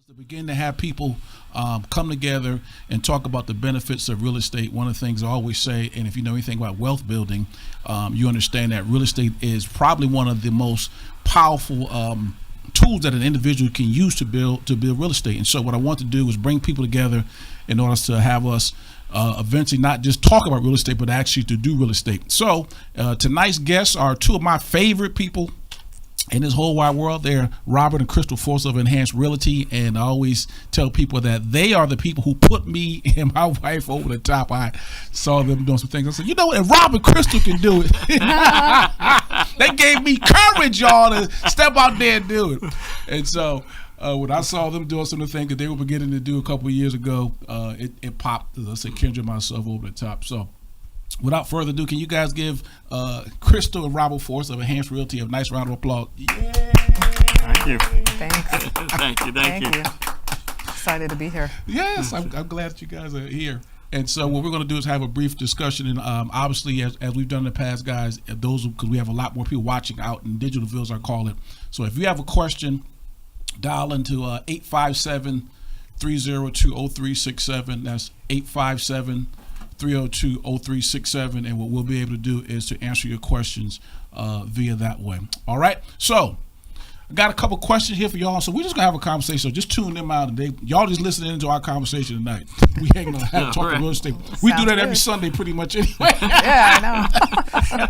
to begin to have people come together and talk about the benefits of real estate. One of the things I always say, and if you know anything about wealth building, you understand that real estate is probably one of the most powerful tools that an individual can use to build real estate. And so what I want to do is bring people together in order to have us eventually not just talk about real estate, but actually to do real estate. So tonight's guests are two of my favorite people in this whole wide world. They're Robert and Crystal Force of Enhanced Realty, and I always tell people that they are the people who put me and my wife over the top. I saw them doing some things. I said, you know what, if Robert and Crystal can do it, they gave me courage, y'all, to step out there and do it. And so when I saw them doing some of the things that they were beginning to do a couple of years ago, it popped, as I said, Kendra and myself over the top. So without further ado, can you guys give Crystal and Robert Force of Enhanced Realty a nice round of applause? Yay! Thank you. Thanks. Thank you. Excited to be here. Yes, I'm glad that you guys are here. And so what we're going to do is have a brief discussion. And obviously, as we've done in the past, guys, because we have a lot more people watching out in digital fields, I call it. So if you have a question, dial into 857-302-0367. That's 857-302-0367, and what we'll be able to do is to answer your questions via that way. All right, so I got a couple questions here for y'all, so we're just gonna have a conversation. So just tune them out today. Y'all just listening into our conversation tonight. We ain't gonna have talk about real estate. We do that every Sunday pretty much anyway. Yeah, I know.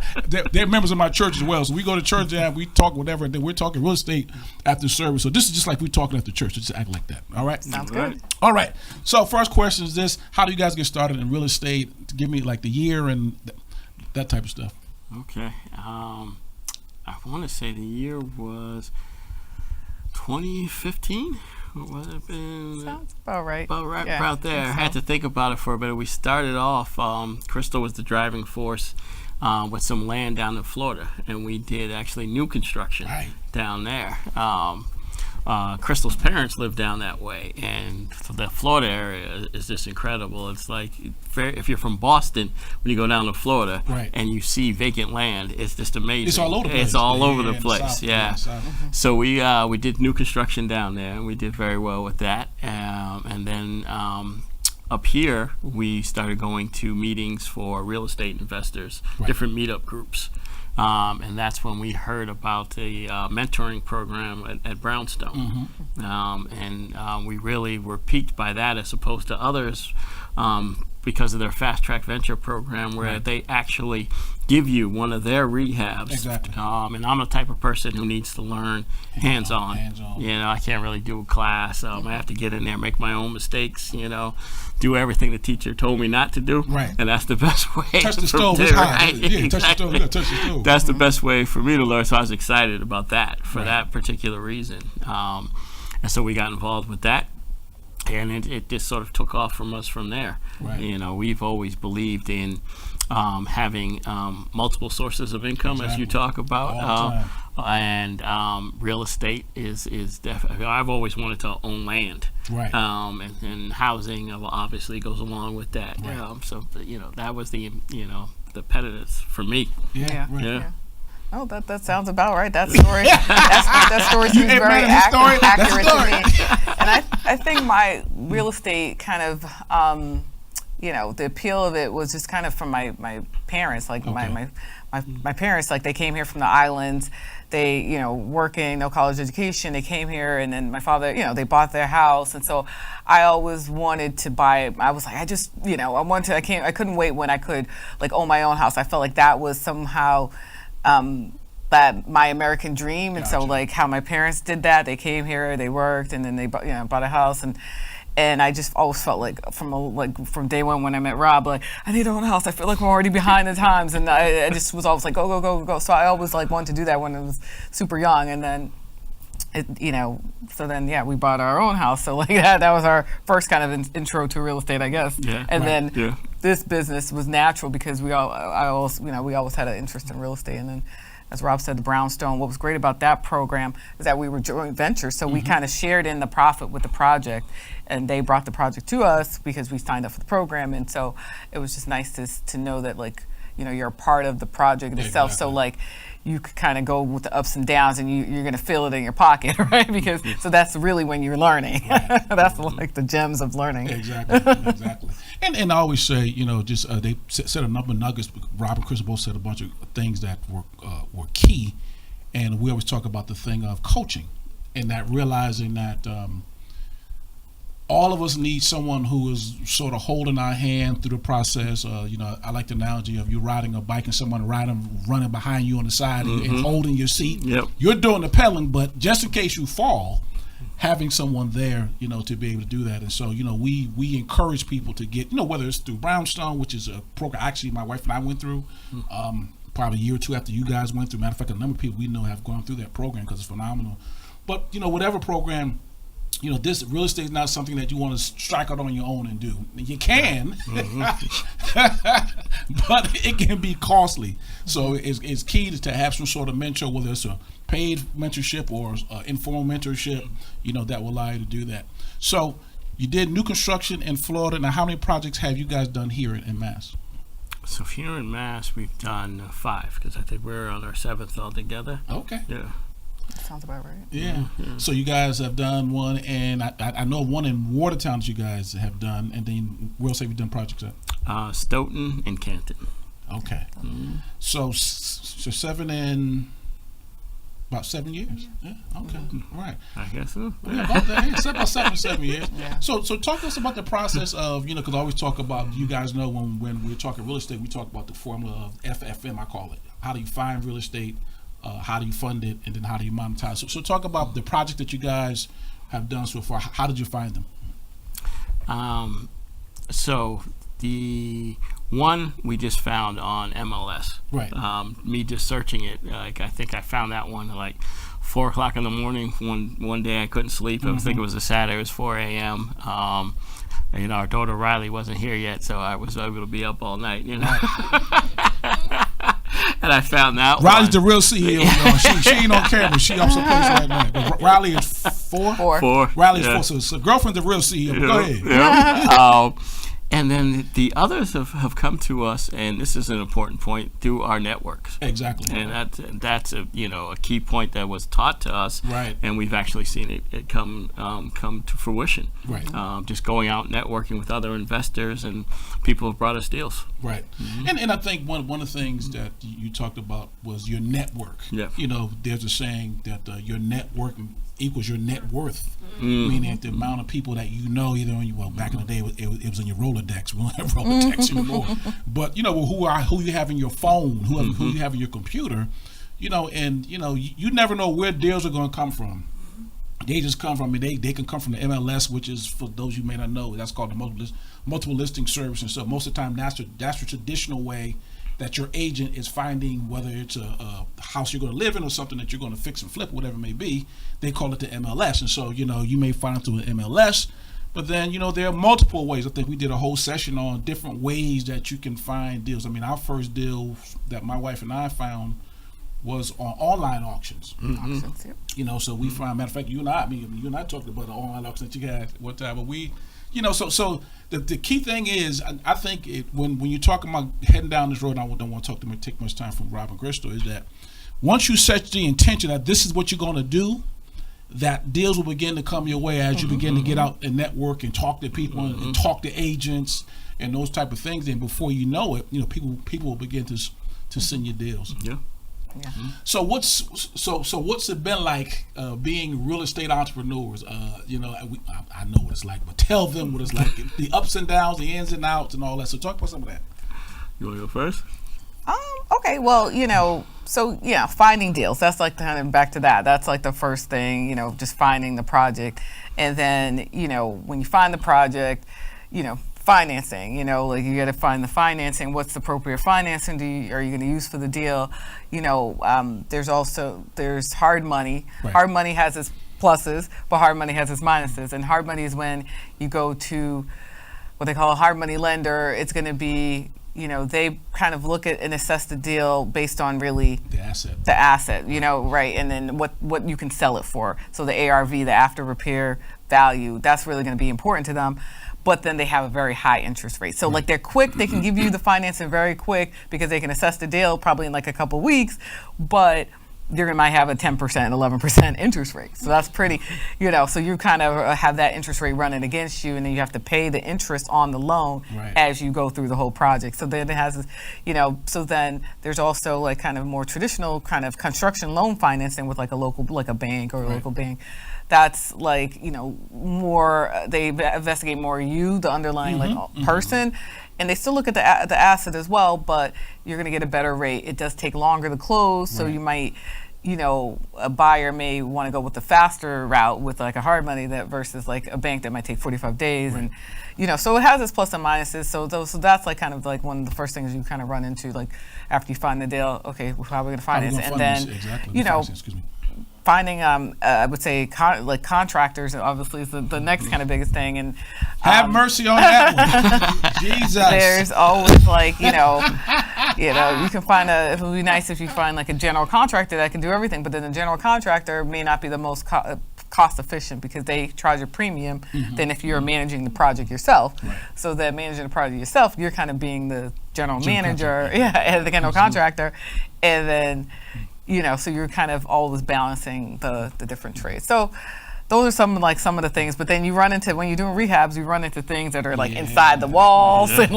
They're members of my church as well, so we go to church and we talk whatever, and then we're talking real estate after service. So this is just like we're talking after church. Just act like that. All right? Sounds good. All right. So first question is this: how do you guys get started in real estate? Give me like the year and that type of stuff. Okay. I want to say the year was 2015. What was it been? Sounds about right. About there. I had to think about it for a bit. We started off, Crystal was the driving force with some land down in Florida, and we did actually new construction down there. Crystal's parents live down that way, and the Florida area is just incredible. It's like if you're from Boston, when you go down to Florida and you see vacant land, it's just amazing. It's all over the place. It's all over the place. Yeah. So we did new construction down there, and we did very well with that. And then up here, we started going to meetings for real estate investors, different meetup groups. And that's when we heard about the mentoring program at Brownstone. And we really were piqued by that as opposed to others because of their fast track venture program where they actually give you one of their rehabs. Exactly. And I'm the type of person who needs to learn hands-on. You know, I can't really do a class. I have to get in there, make my own mistakes, you know, do everything the teacher told me not to do. And that's the best way. Touch the stove. It's hot. Yeah, touch the stove. You gotta touch the stove. That's the best way for me to learn. So I was excited about that for that particular reason. And so we got involved with that. And it just sort of took off from us from there. You know, we've always believed in having multiple sources of income, as you talk about. And real estate is definitely, I've always wanted to own land. And housing obviously goes along with that. So, you know, that was the impetus for me. Yeah. Oh, that sounds about right. That story, that story seems very accurate to me. And I think my real estate kind of, you know, the appeal of it was just kind of from my parents. Like my parents, like they came here from the islands. They, you know, working, no college education. They came here, and then my father, you know, they bought their house, and so I always wanted to buy. I was like, I just, you know, I couldn't wait when I could like own my own house. I felt like that was somehow. That my American dream, and so like how my parents did that, they came here, they worked, and then they bought a house, and I just always felt like from day one when I met Rob, like I need to own a house. I feel like we're already behind the times, and I just was always like go. So I always like wanted to do that when I was super young, and then we bought our own house. So like that was our first kind of intro to real estate, I guess. Then this business was natural because we always had an interest in real estate, and then as Rob said, the Brownstone, what was great about that program is that we were joint ventures, so we kind of shared in the profit with the project, and they brought the project to us because we signed up for the program, and so it was just nice to know that, like, you're a part of the project itself. So like, you could kind of go with the ups and downs, and you're going to feel it in your pocket, right? Because so that's really when you're learning. Right. That's like the gems of learning. Exactly. And I always say, they said a number of nuggets. Rob and Chris both said a bunch of things that were key, and we always talk about the thing of coaching, and that realizing that all of us need someone who is sort of holding our hand through the process. I like the analogy of you riding a bike and someone running behind you on the side and holding your seat. Yep. You're doing the pedaling, but just in case you fall, having someone there, to be able to do that. And so, we encourage people to get, whether it's through Brownstone, which is a program actually my wife and I went through, probably a year or two after you guys went through. Matter of fact, a number of people we know have gone through that program because it's phenomenal. But, whatever program, this real estate is not something that you want to strike out on your own and do. You can, but it can be costly. So it's key to have some sort of mentor, whether it's a paid mentorship or informal mentorship, that will allow you to do that. So you did new construction in Florida. Now, how many projects have you guys done here in Mass? So here in Mass, we've done 5, because I think we're on our 7th altogether. Okay. Yeah. That sounds about right. Yeah. So you guys have done one, and I know one in Watertown that you guys have done, and then where else have you done projects at? Stoughton and Canton. Okay. So 7 in about 7 years. Yeah. Okay. Right. I guess so. Yeah, about that. Yeah, about 7 years. Yeah. So talk to us about the process of, because I always talk about, you guys know when we're talking real estate, we talk about the formula of FFM, I call it. How do you find real estate? How do you fund it, and then how do you monetize? So talk about the project that you guys have done so far. How did you find them? So the one we just found on MLS. Right. Me just searching it, I think I found that one at like 4 o'clock in the morning. One day I couldn't sleep. I was thinking it was a Saturday. It was 4 a.m. Our daughter Riley wasn't here yet, so I was able to be up all night. And I found that Riley's the real CEO. She ain't on camera. She up someplace right now. But Riley is 4? 4. Riley's 4. So girlfriend's the real CEO. Go ahead. Yeah. And then the others have come to us, and this is an important point, through our networks. Exactly. And that's a key point that was taught to us. Right. And we've actually seen it come to fruition. Right. Just going out networking with other investors, and people have brought us deals. Right. And I think one of the things that you talked about was your network. Yeah. There's a saying that your network equals your net worth, meaning the amount of people that either on back in the day it was in your Rolodex. We don't have Rolodex anymore. But who you have in your phone, who you have in your computer, and you never know where deals are going to come from. They just come from. They can come from the MLS, which is, for those you may not know, that's called the multiple listing service. And so most of the time, that's the traditional way that your agent is finding, whether it's a house you're going to live in or something that you're going to fix and flip, whatever it may be. They call it the MLS. And so, you may find it through an MLS, but then, there are multiple ways. I think we did a whole session on different ways that you can find deals. I mean, our first deal that my wife and I found was on online auctions. Auctions, yep. So we find, matter of fact, you and I talked about the online auction that you had one time, but we, so the key thing is, I think when you're talking about heading down this road, and I don't want to take much time from Rob and Crystal, is that once you set the intention that this is what you're going to do, that deals will begin to come your way as you begin to get out and network and talk to people and talk to agents and those type of things. And before you know it, people will begin to send you deals. Yeah. Yeah. So what's it been like being real estate entrepreneurs? I know what it's like, but tell them what it's like, the ups and downs, the ins and outs, and all that. So talk about some of that. You want to go first? Okay. Well, finding deals. That's like kind of back to that. That's like the first thing. Just finding the project, and then when you find the project, financing, like you got to find the financing. What's the appropriate financing are you going to use for the deal? There's hard money. Right. Hard money has its pluses, but hard money has its minuses. And hard money is when you go to what they call a hard money lender. It's going to be, they kind of look at and assess the deal based on really the asset, right, and then what you can sell it for. So the ARV, the after repair value, that's really going to be important to them. but then they have a very high interest rate. So like they're quick, they can give you the financing very quick because they can assess the deal probably in like a couple weeks, but you might have a 10%, 11% interest rate. So that's pretty, so you kind of have that interest rate running against you, and then you have to pay the interest on the loan as you go through the whole project. So then it has this, so then there's also like kind of more traditional kind of construction loan financing with like a bank or a local bank. That's like, more, they investigate more you, the underlying person, and they still look at the asset as well, but you're going to get a better rate. It does take longer to close, so you might, a buyer may want to go with the faster route with like a hard money that versus like a bank that might take 45 days, and so it has its plus and minuses. So that's like kind of like one of the first things you kind of run into, like after you find the deal. Okay, how are we going to finance it? And then finding, I would say, like contractors, obviously, is the next kind of biggest thing. And have mercy on that one, Jesus. There's always like, you can find it would be nice if you find like a general contractor that can do everything, but then the general contractor may not be the most cost efficient because they charge a premium than if you're managing the project yourself. So that managing the project yourself, you're kind of being the general manager, and the general contractor, and then. So you're kind of always balancing the different trades. So those are some of the things. But then you run into, when you're doing rehabs, you run into things that are like inside the walls, and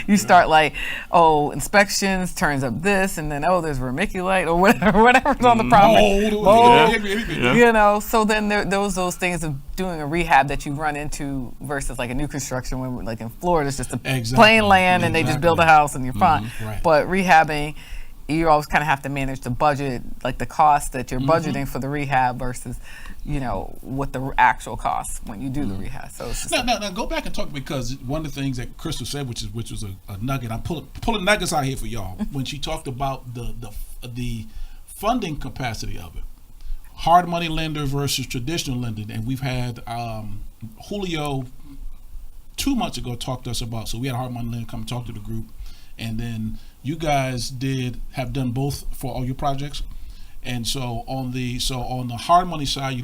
you start like, inspections turns up this, and then there's vermiculite or whatever's on the property. Mold. So then those things of doing a rehab that you run into versus like a new construction, when like in Florida it's just a plain land and they just build a house and you're fine. But rehabbing, you always kind of have to manage the budget, like the cost that you're budgeting for the rehab versus, what the actual costs when you do the rehab. So it's just now go back and talk, because one of the things that Crystal said, which was a nugget. I'm pulling nuggets out here for y'all when she talked about the funding capacity of it, hard money lender versus traditional lending, and we've had Julio 2 months ago talked to us about. So we had a hard money lender come talk to the group. And then you guys have done both for all your projects, and so on the hard money side,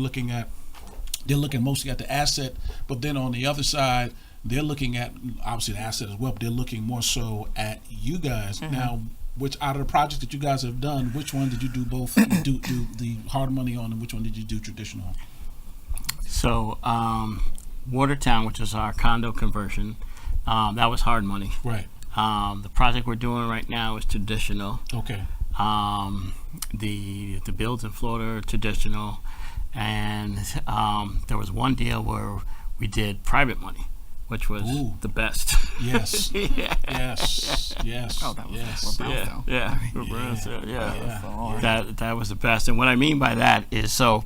they're looking mostly at the asset, but then on the other side, they're looking at obviously the asset as well, but they're looking more so at you guys. Now, which out of the projects that you guys have done, which one did you do both? do the hard money on, and which one did you do traditional on? So Watertown, which is our condo conversion, that was hard money. Right. The project we're doing right now is traditional. Okay. The builds in Florida are traditional, and there was one deal where we did private money, which was the best. Yes. Yes. Oh, that was That was the best. And what I mean by that is, now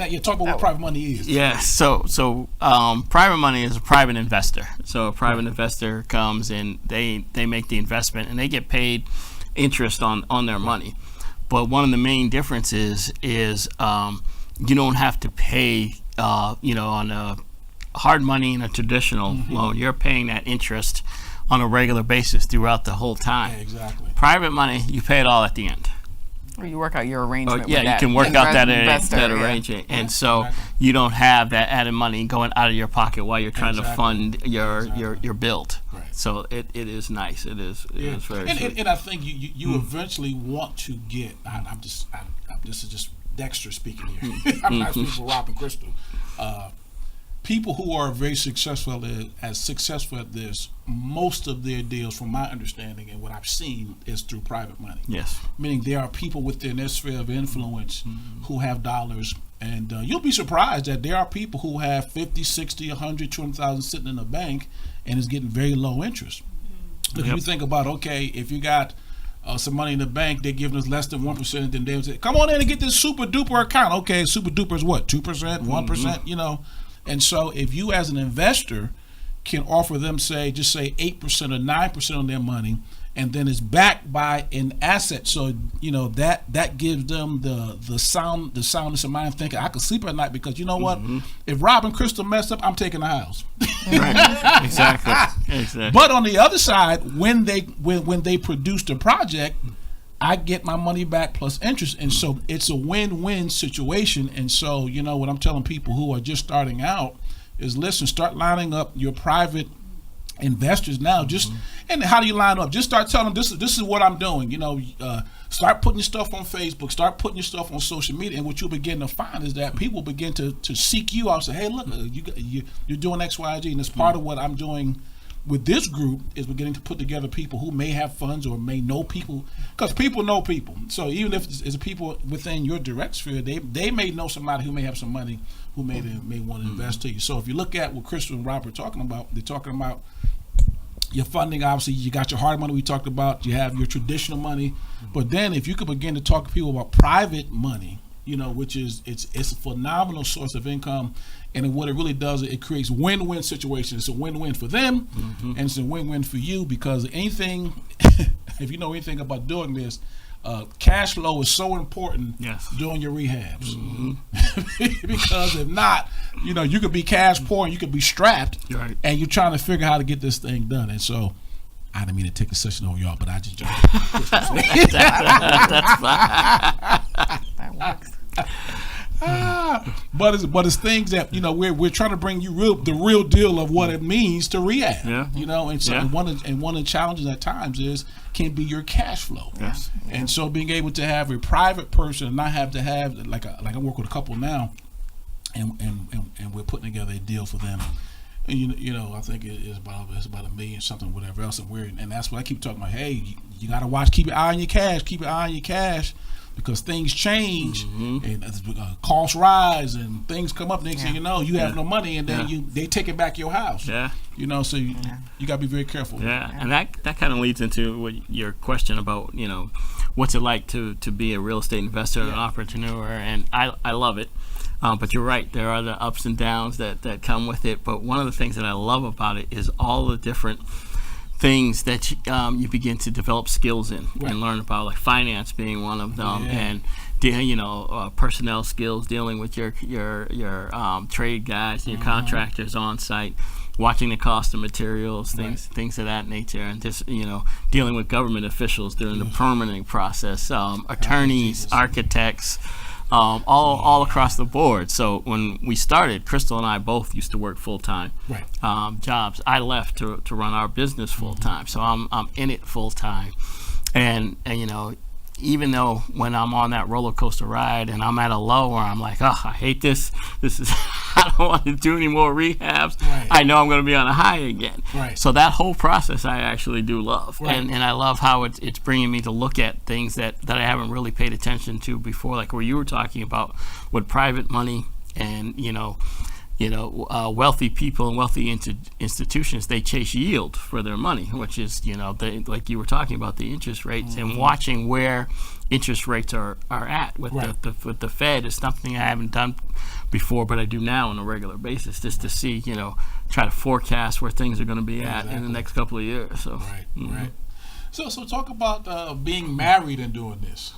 you're talking about what private money is. Yes. So private money is a private investor. So a private investor comes and they make the investment and they get paid interest on their money. But one of the main differences is you don't have to pay on a hard money and a traditional loan. You're paying that interest on a regular basis throughout the whole time. Yeah, exactly. Private money, you pay it all at the end. Or you work out your arrangement. You can work out that arrangement, and so you don't have that added money going out of your pocket while you're trying to fund your build. Right. So it is nice. It is very. And I think you eventually want to get. This is just Dexter speaking here. I'm not speaking for Rob and Crystal. People who are very successful at this, most of their deals, from my understanding and what I've seen, is through private money. Yes. Meaning there are people within their sphere of influence who have dollars, and you'll be surprised that there are people who have 50, 60, 100, 200,000 sitting in the bank and is getting very low interest. If you think about, if you got some money in the bank, they're giving us less than 1%, then they'll say, come on in and get this super duper account. Okay, super duper is what, 2%, 1%, And so if you as an investor can offer them, just say 8% or 9% on their money, and then it's backed by an asset, so that gives them the soundness of mind, thinking I can sleep at night, because you know what, if Rob and Crystal mess up, I'm taking the house. Right. Exactly. But on the other side, when they produce the project, I get my money back plus interest, and so it's a win-win situation. And so what I'm telling people who are just starting out is listen, start lining up your private investors now. Just and how do you line up? Just start telling them this is what I'm doing. You know, start putting your stuff on Facebook, start putting your stuff on social media, and what you'll begin to find is that people begin to seek you out. Say, hey, look, you're doing X, Y, Z, and it's part of what I'm doing with this group is beginning to put together people who may have funds or may know people, because people know people. So even if it's people within your direct sphere, they may know somebody who may have some money who may want to invest to you. So if you look at what Crystal and Robert are talking about, they're talking about your funding. Obviously, you got your hard money we talked about. You have your traditional money, but then if you could begin to talk to people about private money, you know, which is it's a phenomenal source of income, and what it really does, it creates win-win situations. It's a win-win for them, and it's a win-win for you, because anything, if you know anything about doing this, cash flow is so important during your rehabs. Because if not, you know, you could be cash poor and you could be strapped, and you're trying to figure out how to get this thing done. And so, I didn't mean to take a session on y'all, but I just jumped. That's fine. That works. But it's things that, you know, we're trying to bring you the real deal of what it means to rehab. Yeah. You know, and so one of the challenges at times can be your cash flow. Yes. And so being able to have a private person and not have to have like I work with a couple now, and we're putting together a deal for them. And you know, I think it's about $1 million something, whatever else, and that's what I keep talking about. Hey, you got to watch, keep your eye on your cash, because things change and costs rise and things come up. Next thing you know, you have no money, and then they take it back your house. Yeah, you know, so you got to be very careful. Yeah, and that kind of leads into your question about, you know, what's it like to be a real estate investor, an entrepreneur, and I love it. But you're right, there are the ups and downs that come with it. But one of the things that I love about it is all the different things that you begin to develop skills in and learn about, like finance being one of them, and you know, personnel skills, dealing with your trade guys and your contractors on site, watching the cost of materials, things of that nature, and just, you know, dealing with government officials during the permitting process, attorneys, architects. All across the board. So when we started, Crystal and I both used to work full-time jobs. I left to run our business full-time, so I'm in it full-time. And you know, even though when I'm on that roller coaster ride and I'm at a low where I'm like, oh, I hate this is I don't want to do any more rehabs, I know I'm going to be on a high again. So that whole process I actually do love, and I love how it's bringing me to look at things that I haven't really paid attention to before, like where you were talking about with private money and wealthy people and wealthy institutions, they chase yield for their money, which is, you know, like you were talking about the interest rates, and watching where interest rates are at with the Fed is something I haven't done before, but I do now on a regular basis, just to see, you know, try to forecast where things are going to be at in the next couple of years. So So talk about being married and doing this.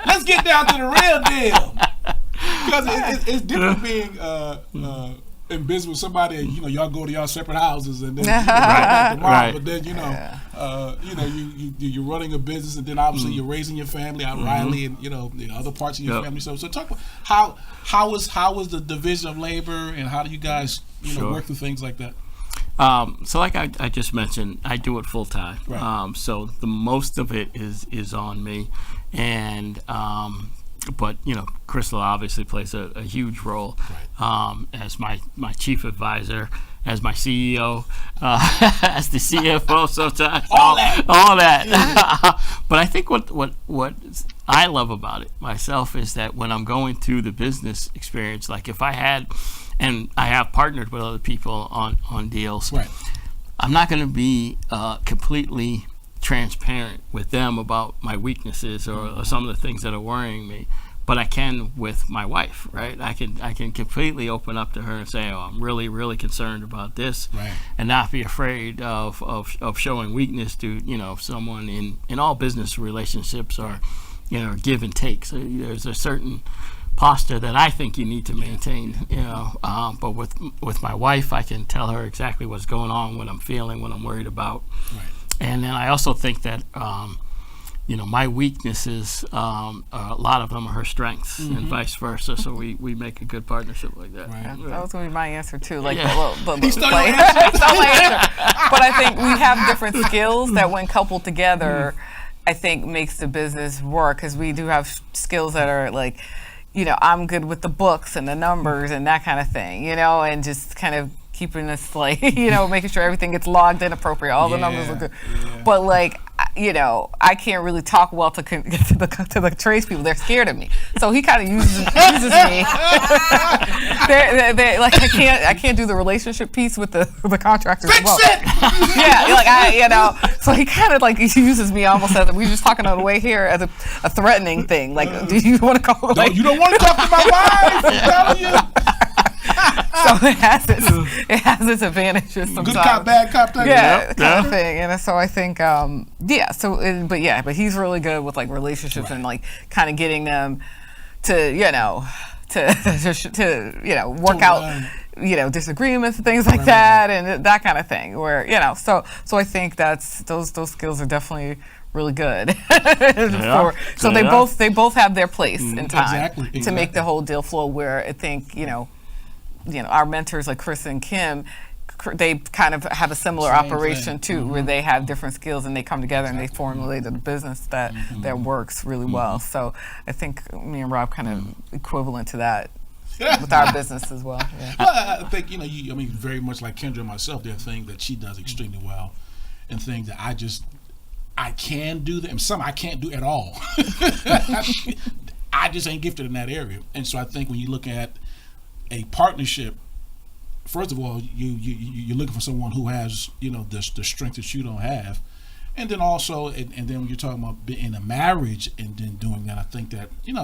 Let's get down to the real deal. Because it's different being in business with somebody, and, you know, y'all go to y'all separate houses, and then but then you're running a business, and then obviously you're raising your family out Riley, and, you know, the other parts of your family. So talk about how is the division of labor, and how do you guys work through things like that? So like I just mentioned, I do it full time. So the most of it is on me, and but, you know, Crystal obviously plays a huge role as my chief advisor, as my CEO, as the CFO sometimes. all that. But I think what I love about it myself is that when I'm going through the business experience, like if I had, and I have partnered with other people on deals, I'm not going to be completely transparent with them about my weaknesses or some of the things that are worrying me, but I can with my wife, right? I can completely open up to her and say, oh, I'm really, really concerned about this, and not be afraid of showing weakness to, you know, someone in all business relationships, or, you know, give and take. So there's a certain posture that I think you need to maintain, you know, but with my wife, I can tell her exactly what's going on, what I'm feeling, what I'm worried about. And then I also think that my weaknesses, a lot of them are her strengths, and vice versa. So we make a good partnership like that. Right. That was going to be my answer too. Like, He stole your like, answer. it's not my answer. But I think we have different skills that, when coupled together, I think makes the business work. Because we do have skills that are like, I'm good with the books and the numbers and that kind of thing. And just kind of keeping us like, making sure everything gets logged in appropriate. All the numbers are good. Yeah. But like, I can't really talk well to the tradespeople. They're scared of me. So he kind of uses me. they're like, I can't do the relationship piece with the contractors as well. Yeah, like so he kind of like uses me almost as, we were just talking on the way here, as a threatening thing. Like, do you want to call? Like, you don't want to talk to my wife. I'm telling you. So it has its advantages sometimes. Good cop, bad cop type. Yeah, kind of thing. And so I think, but he's really good with like relationships and like kind of getting them to work out disagreements and things like that, and that kind of thing. Where so I think that's those skills are definitely really good. So they both have their place in time to make the whole deal flow. Where I think our mentors like Chris and Kim, they kind of have a similar operation too, where they have different skills and they come together and they formulate a business that works really well. So I think me and Rob kind of equivalent to that with our business as well. Yeah. Well, I think very much like Kendra and myself, there are things that she does extremely well, and things that I can do them. Some I can't do at all. I just ain't gifted in that area, and so I think when you look at a partnership, first of all, you're looking for someone who has the strength that you don't have, and then also and then when you're talking about being in a marriage and then doing that, I think that and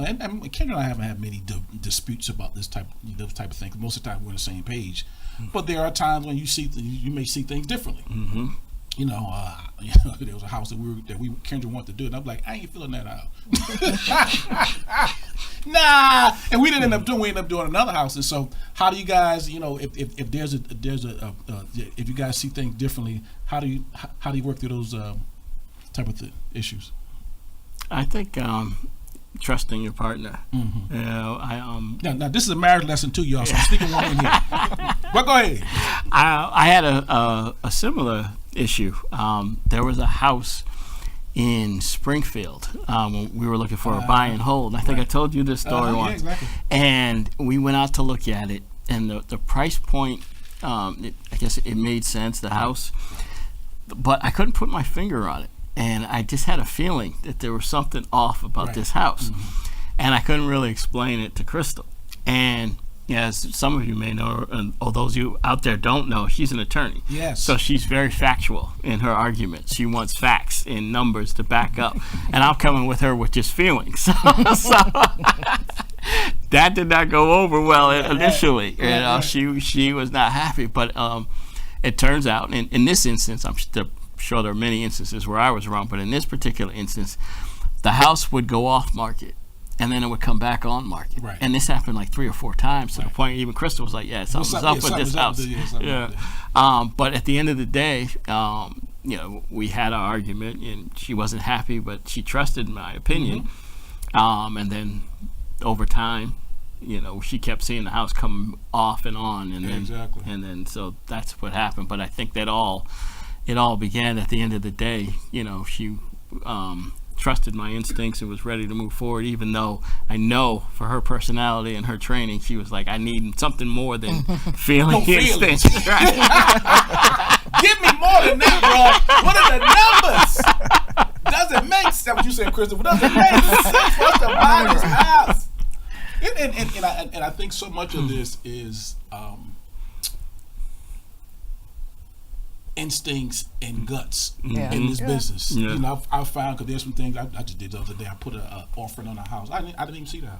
Kendra and I haven't had many disputes about those type of things. Most of the time we're on the same page, but there are times when you may see things differently. There was a house that Kendra wanted to do, and I'm like, I ain't feeling that out. Nah, and we ended up doing another house. And so, how do you guys, if there's if you guys see things differently, how do you work through those type of issues? I think trusting your partner. Now this is a marriage lesson too, y'all. So I'm sneaking one in here. But go ahead. I had a similar issue. There was a house in Springfield when we were looking for a buy and hold. I think I told you this story once. Exactly. And we went out to look at it, and the price point, I guess it made sense, the house, but I couldn't put my finger on it. And I just had a feeling that there was something off about this house. And I couldn't really explain it to Crystal. And as some of you may know, or those of you out there don't know, she's an attorney. Yes. So she's very factual in her arguments. She wants facts and numbers to back up. And I'm coming with her with just feelings. So that did not go over well initially. She was not happy. But it turns out, in this instance, I'm sure there are many instances where I was wrong, but in this particular instance, the house would go off market, and then it would come back on market. Right. And this happened like 3 or 4 times to the point even Crystal was like, something's up with this house. But at the end of the day, we had our argument, and she wasn't happy, but she trusted my opinion. And then over time, she kept seeing the house come off and on, and then so that's what happened. But I think that it all began at the end of the day. She trusted my instincts and was ready to move forward, even though I know for her personality and her training, she was like, I need something more than feeling instincts. Give me more than that, bro. What are the numbers? Does it make sense? What you said, Crystal? Does it make sense for us to buy this house? And I think so much of this is instincts and guts in this business. I've found, because there's some things I just did the other day. I put an offering on a house. I didn't even see the house.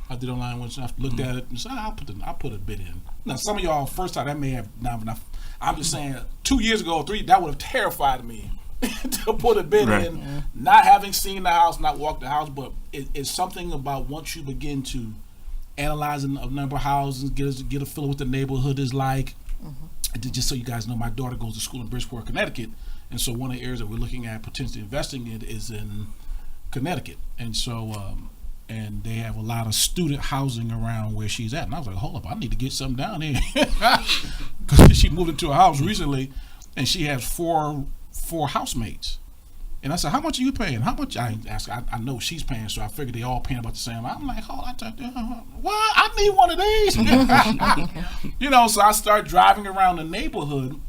I did online once, and I looked at it and said, I'll put a bid in. Now, some of y'all first time that may have not enough. I'm just saying, 2 years ago or 3, that would have terrified me to put a bid in, not having seen the house, not walked the house. But it's something about once you begin to analyze a number of houses, get a feel what the neighborhood is like. Just so you guys know, my daughter goes to school in Bridgeport, Connecticut, and so one of the areas that we're looking at potentially investing in is in Connecticut, and so and they have a lot of student housing around where she's at. And I was like, hold up, I need to get something down here, because she moved into a house recently, and she has four housemates. And I said, how much are you paying? How much? I asked. I know she's paying, so I figured they all paying about the same. I'm like, hold on, what? I need one of these. You know, so I start driving around the neighborhood,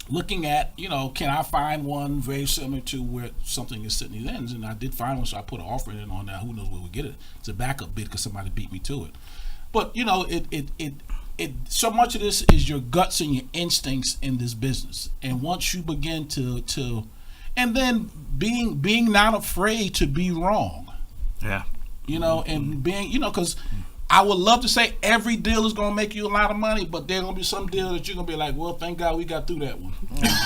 looking at, you know, can I find one very similar to where something is sitting in? And I did find one, so I put an offer in on that. Who knows where we get it? It's a backup bid because somebody beat me to it. But you know, it so much of this is your guts and your instincts in this business. And once you begin to and then being not afraid to be wrong. Yeah. You know, and being, you know, because I would love to say every deal is going to make you a lot of money, but there's going to be some deal that you're going to be like, well, thank God we got through that one.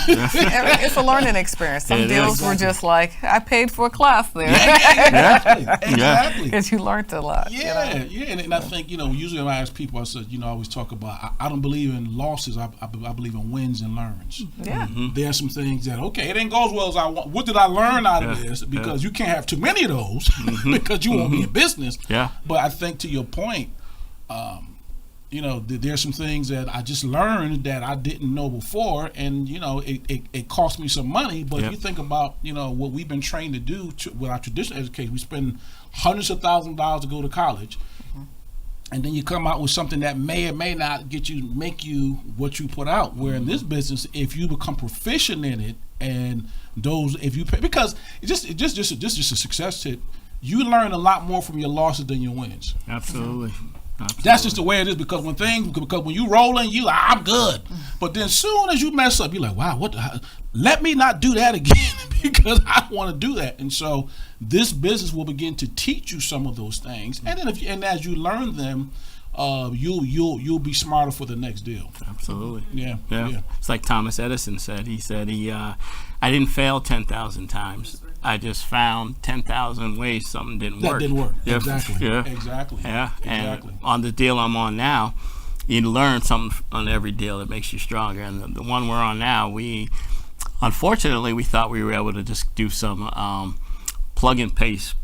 It's a learning experience. Some deals were just like, I paid for a class there. Exactly. Because you learned a lot. Yeah, you know? And I think, you know, usually when I ask people, I said, you know, I always talk about, I don't believe in losses. I believe in wins and learns. Yeah. There are some things that, okay, it ain't go as well as I want. What did I learn out of this? Because you can't have too many of those because you won't be in business. Yeah. But I think to your point, you know, there's some things that I just learned that I didn't know before, and you know, it cost me some money. But you think about, you know, what we've been trained to do with our traditional education. We spend hundreds of thousands of dollars to go to college, and then you come out with something that may or may not make you what you put out. Where in this business, if you become proficient in it, and if you pay, because it's just a success tip. You learn a lot more from your losses than your wins. Absolutely. That's just the way it is, because when you rolling, I'm good. But then soon as you mess up, you're like, wow, let me not do that again because I want to do that. And so this business will begin to teach you some of those things. And then as you learn them, you'll be smarter for the next deal. Absolutely. Yeah. It's like Thomas Edison said. He said I didn't fail 10,000 times. I just found 10,000 ways something didn't work. That didn't work. Exactly. Yeah. Exactly. Yeah. And on the deal I'm on now, you learn something on every deal that makes you stronger. And the one we're on now, unfortunately we thought we were able to just do some plug in place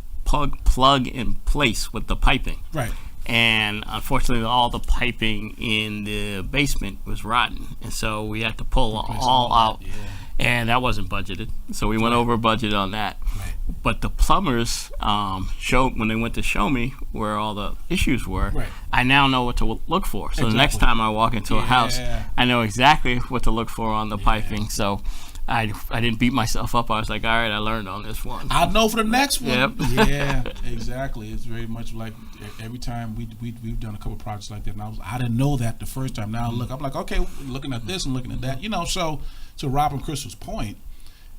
with the piping. Right. And unfortunately, all the piping in the basement was rotten, and so we had to pull all out. Yeah. And that wasn't budgeted, so we went over budget on that. Right. But the plumbers when they went to show me where all the issues were, right. I now know what to look for. So the next time I walk into a house, I know exactly what to look for on the piping. So I didn't beat myself up. I was like, all right, I learned on this one. I know for the next one. Yep. Yeah, exactly. It's very much like every time we've done a couple projects like that, and I didn't know that the first time. Now look, I'm like, okay, looking at this and looking at that, you know. So to Rob and Crystal's point,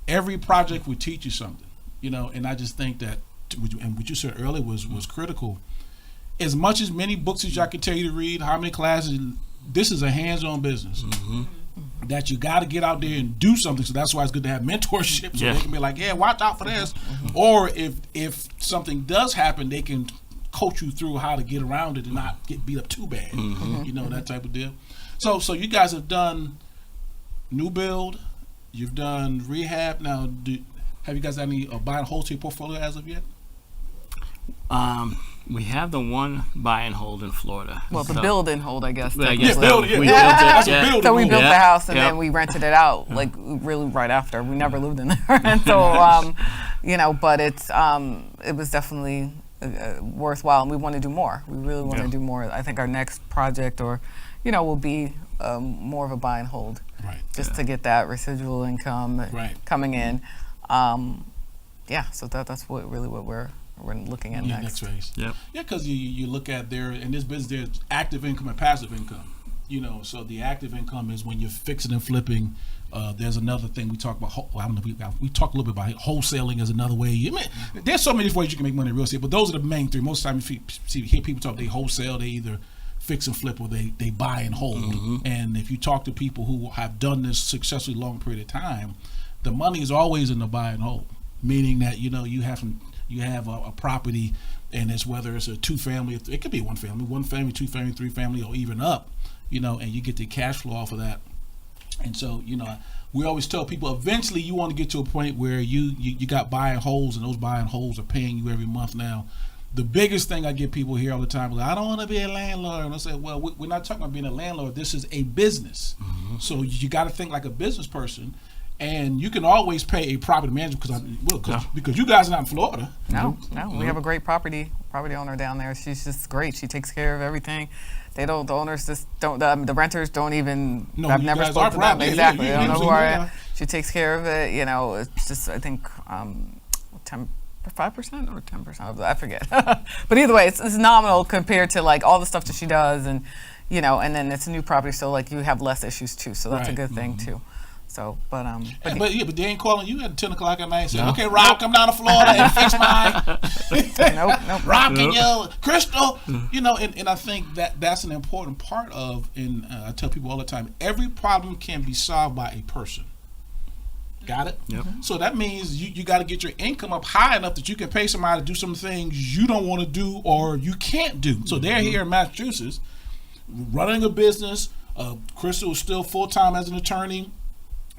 every project would teach you something, you know. And I just think that, and what you said earlier was critical. As much as many books as I can tell you to read, how many classes, this is a hands-on business. Mm-hmm. That you got to get out there and do something. So that's why it's good to have mentorship, so they can be like, yeah, watch out for this. Mm-hmm. Or if something does happen, they can coach you through how to get around it and not get beat up too bad. Mm-hmm. You know, that type of deal. So you guys have done new build, you've done rehab. Now, have you guys had any buy and hold to your portfolio as of yet? We have the one buy and hold in Florida. Well, the build and hold, I guess. We built it. So we built the house and then we rented it out, like really right after. We never lived in there, and so you know. But it was definitely worthwhile, and we want to do more. We really want to do more. I think our next project, will be more of a buy and hold, just to get that residual income coming in. So that's what we're looking at next phase. Yeah, because you look at in this business, there's active income and passive income. You know, so the active income is when you're fixing and flipping. There's another thing we talk about. I don't know. We talked a little bit about wholesaling as another way. There's so many ways you can make money in real estate, but those are the main three. Most of the time, if you hear people talk, they wholesale. They either fix and flip or they buy and hold. Mm-hmm. And if you talk to people who have done this successfully long period of time, the money is always in the buy and hold, meaning that you have a property, and it's whether it's a 2-family, it could be 1 family, 2 family, 3 family, or even up, and you get the cash flow off of that. And so, we always tell people eventually you want to get to a point where you got buying holes, and those buying holes are paying you every month now. The biggest thing I get people here all the time is, I don't want to be a landlord. And I say, well, we're not talking about being a landlord. This is a business. Mm-hmm. So you got to think like a business person. And you can always pay a property manager because you guys are not in Florida. No. We have a great property owner down there. She's just great. She takes care of everything. The owners just don't, the renters don't even, I've never spoken to them. Exactly. They don't know who I am. She takes care of it. It's just, I think, 5% or 10%, I forget. But either way, it's nominal compared to like all the stuff that she does, and and then it's a new property, so like you have less issues too. So that's a good thing too. So, but they ain't calling you at 10 o'clock at night and saying, okay, Rob, come down to Florida and fix mine. Nope. Rob, can you, Crystal, and I think that's an important part of, and I tell people all the time, every problem can be solved by a person. Got it? Yep. So that means you got to get your income up high enough that you can pay somebody to do some things you don't want to do or you can't do. So they're here in Massachusetts running a business. Crystal is still full-time as an attorney,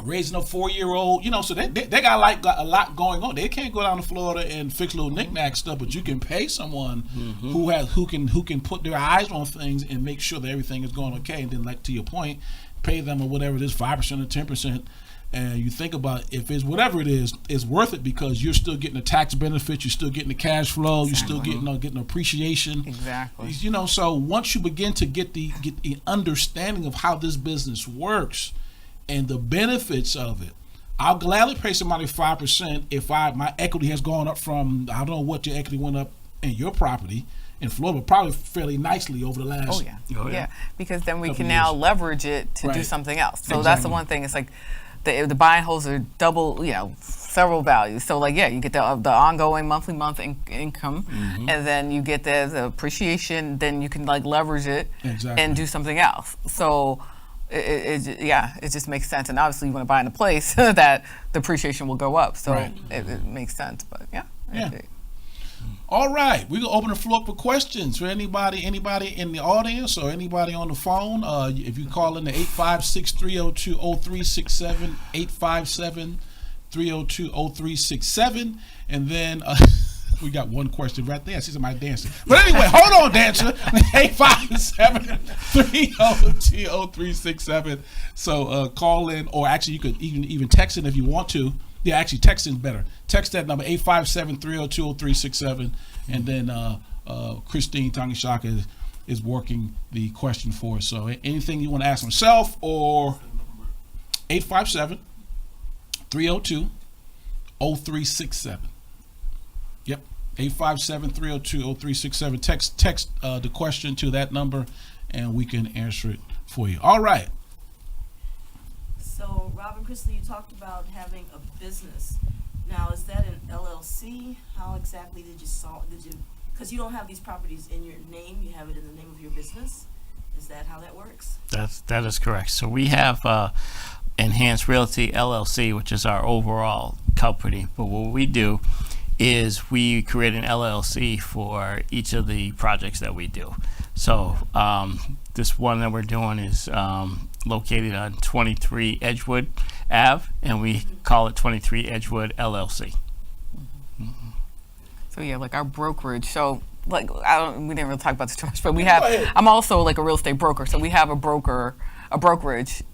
raising a 4-year-old. So they got a lot going on. They can't go down to Florida and fix little knick-knack stuff, but you can pay someone who can put their eyes on things and make sure that everything is going okay. And then, like to your point, pay them or whatever it is, 5% or 10%. And you think about if it's whatever it is, it's worth it because you're still getting the tax benefits, you're still getting the cash flow, you're still getting appreciation. Exactly. So once you begin to get the understanding of how this business works and the benefits of it, I'll gladly pay somebody 5% if my equity has gone up from, I don't know what your equity went up in your property in Florida, but probably fairly nicely over the last. Yeah, because then we can now leverage it to do something else. So that's the one thing. It's like the buying holes are double, several values. So like, you get the ongoing monthly income, and then you get the appreciation. Then you can like leverage it and do something else. So it just makes sense. And obviously, you want to buy in a place that the appreciation will go up. So it makes sense. But yeah. All right, we're gonna open the floor up for questions for anybody in the audience or anybody on the phone. If you call in the 856-302-0367, 857-302-0367, and then we got one question right there. I see somebody dancing. But anyway, hold on, dancer. 857-302-0367. So call in, or actually you could even text in if you want to. Yeah, actually, texting is better. Text that number, 857-302-0367, and then Christine Tangishaka is working the question for us. So anything you want to ask himself, or 857-302-0367. Yep, 857-302-0367. Text the question to that number, and we can answer it for you. All right. So, Rob and Crystal, you talked about having a business. Now, is that an LLC? How exactly did you, because you don't have these properties in your name, you have it in the name of your business. Is that how that works? That is correct. So we have Enhanced Realty LLC, which is our overall company. But what we do is we create an LLC for each of the projects that we do. So this one that we're doing is located on 23 Edgewood Ave, and we call it 23 Edgewood LLC. So like our brokerage. So like we didn't really talk about this too much, but I'm also like a real estate broker. So we have a brokerage,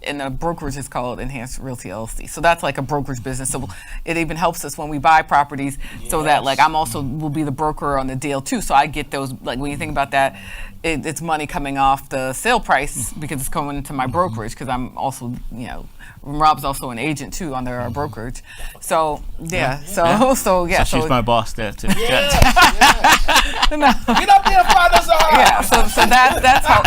and the brokerage is called Enhanced Realty LLC. So that's like a brokerage business. So it even helps us when we buy properties, so that like I'm also will be the broker on the deal too. So I get those, like when you think about that, it's money coming off the sale price because it's coming into my brokerage, because I'm also, Rob's also an agent too under our brokerage. So so she's my boss there too. Get up there, Father Zahar. Yeah, so that's how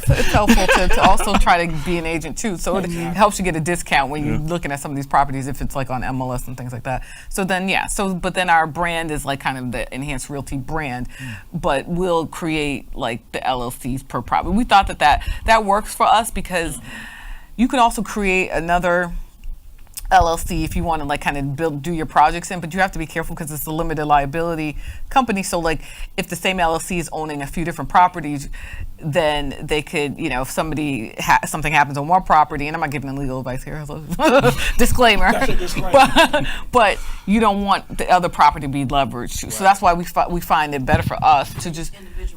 it's helpful to also try to be an agent too. So it helps you get a discount when you're looking at some of these properties if it's like on MLS and things like that. So then but then our brand is like kind of the Enhanced Realty brand, but we'll create like the LLCs per property. We thought that works for us because you can also create another LLC if you want to like kind of do your projects in, but you have to be careful because it's a limited liability company. So like if the same LLC is owning a few different properties, then they could, you know, if somebody something happens on one property, and I'm not giving them legal advice here, disclaimer, but you don't want the other property to be leveraged. Right. So that's why we find it better for us to just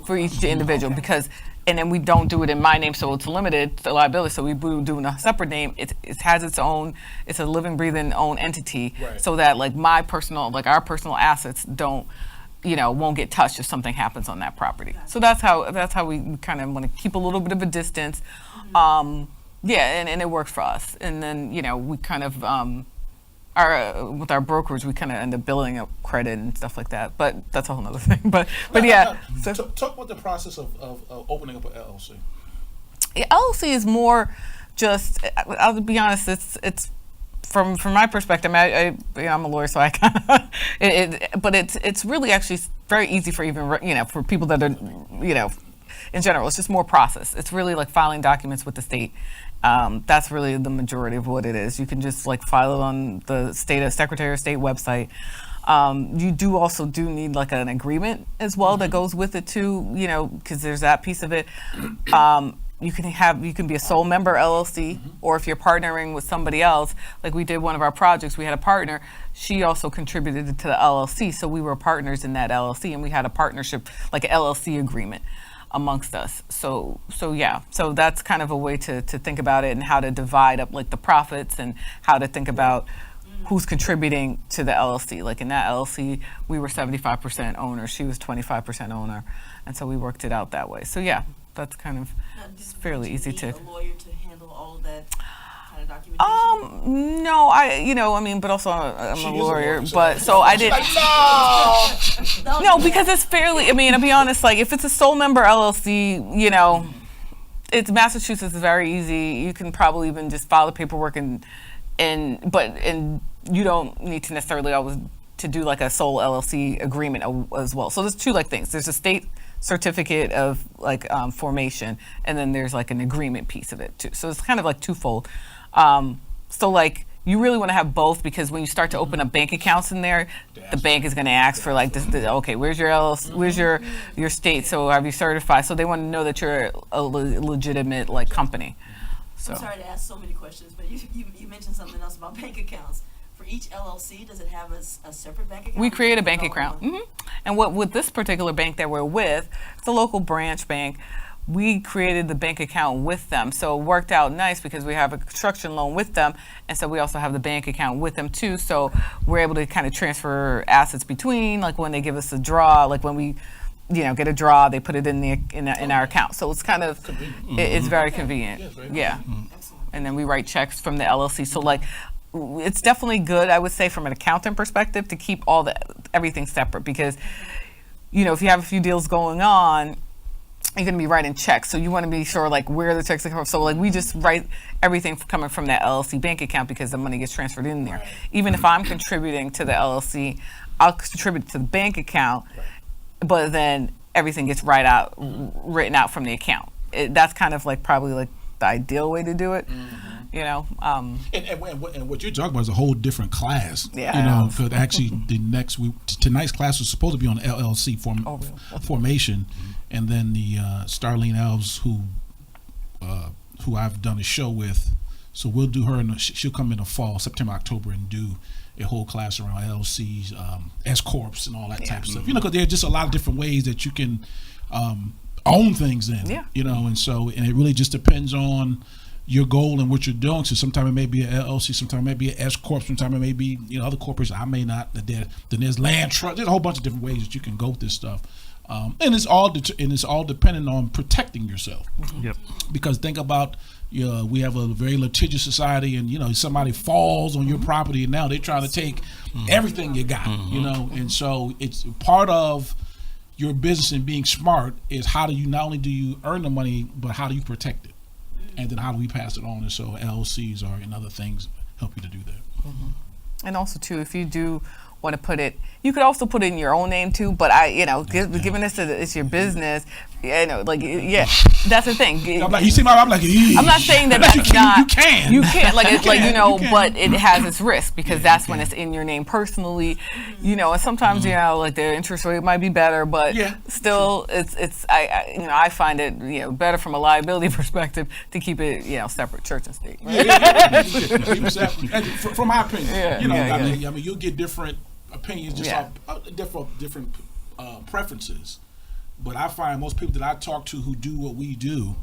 for each individual because. And then we don't do it in my name, so it's limited to liability. So we do in a separate name. It has its own. It's a living, breathing own entity, right. So that like our personal assets don't, you know, won't get touched if something happens on that property. So that's how we kind of want to keep a little bit of a distance. Yeah, and it works for us. And then you know we kind of with our brokers, we kind of end up building up credit and stuff like that. But that's a whole other thing. But yeah. So talk about the process of opening up an LLC. Yeah, LLC is more just. I'll be honest. It's from my perspective. I'm a lawyer, so I kind of. But it's really actually very easy for even for people that are in general. It's just more process. It's really like filing documents with the state. That's really the majority of what it is. You can just like file it on the Secretary of State website. You also need like an agreement as well that goes with it too, because there's that piece of it. You can be a sole member LLC, or if you're partnering with somebody else, like we did one of our projects, we had a partner, she also contributed to the LLC, so we were partners in that LLC, and we had a partnership, like an LLC agreement amongst us. So that's kind of a way to think about it and how to divide up like the profits and how to think about who's contributing to the LLC. Like in that LLC, we were 75% owner, she was 25% owner, and so we worked it out that way. So yeah, that's kind of fairly easy to. A lawyer to handle all of that kind of documentation? No, but also I'm a lawyer, but so I did. No, because it's fairly. I mean, to be honest, like if it's a sole member LLC, it's Massachusetts is very easy. You can probably even just file the paperwork and you don't need to necessarily always to do like a sole LLC agreement as well. So there's two like things. There's a state certificate of like formation, and then there's like an agreement piece of it too. So it's kind of like twofold. So like you really want to have both, because when you start to open up bank accounts in there, the bank is going to ask for like this. Okay, where's your LLC, where's your state? So have you certified? So they want to know that you're a legitimate like company. So I'm sorry to ask so many questions, but you mentioned something else about bank accounts. For each LLC, does it have a separate bank account? We create a bank account. And what with this particular bank that we're with, it's a local branch bank. We created the bank account with them. So it worked out nice because we have a construction loan with them. And so we also have the bank account with them too. So we're able to kind of transfer assets between, like when they give us a draw, like when we get a draw, they put it in our account. So it's kind of, it's very convenient. Yeah. Excellent. And then we write checks from the LLC. So like, it's definitely good, I would say, from an accountant perspective, to keep everything separate, because if you have a few deals going on, you're going to be writing checks, so you want to be sure like where the checks are coming from. So like we just write everything coming from that LLC bank account, because the money gets transferred in there. Even if I'm contributing to the LLC, I'll contribute to the bank account, but then everything gets written out from the account. That's kind of like probably like the ideal way to do it. And what you're talking about is a whole different class. Yeah. Because actually tonight's class was supposed to be on LLC formation, and then the Starlene Elves, who I've done a show with, so we'll do her, she'll come in the fall, September, October, and do a whole class around LLCs, S corps, and all that type of stuff. Because there's just a lot of different ways that you can own things in. Yeah. And it really just depends on your goal and what you're doing. So sometimes it may be an LLC, sometimes it may be an S corp, sometimes it may be other corporations. I may not. Then there's land trust. There's a whole bunch of different ways that you can go with this stuff, and it's all dependent on protecting yourself. Yep. Because think about we have a very litigious society, and somebody falls on your property, and now they're trying to take everything you got. And so it's part of your business and being smart is how do you not only do you earn the money, but how do you protect it? And then how do we pass it on? And so LLCs and other things help you to do that. And also too, if you do want to put it, you could also put it in your own name too. But given this it's your business, that's the thing. I'm like, you see I'm like, I'm not saying that that's you can't, but it has its risk because that's when it's in your name personally, and sometimes like the interest rate might be better, but still I find it better from a liability perspective to keep it separate, church and state. From my opinion, I mean you'll get different opinions, just different preferences. But I find most people that I talk to who do what we do,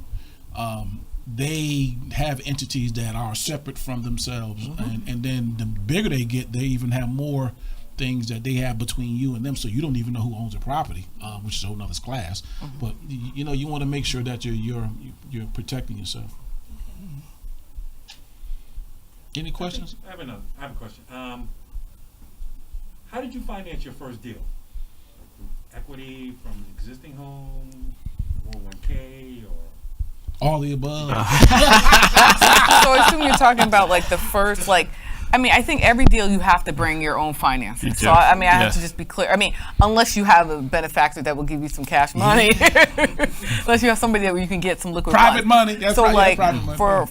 they have entities that are separate from themselves, and then the bigger they get, they even have more things that they have between you and them, so you don't even know who owns the property, which is a whole nother class. But you want to make sure that you're protecting yourself. Any questions? I have a question. How did you finance your first deal? Equity from existing home, 401k, or all the above? So I assume you're talking about like the first, I think every deal you have to bring your own finances. So I have to just be clear. Unless you have a benefactor that will give you some cash money, unless you have somebody that you can get some liquid private money. That's so private money.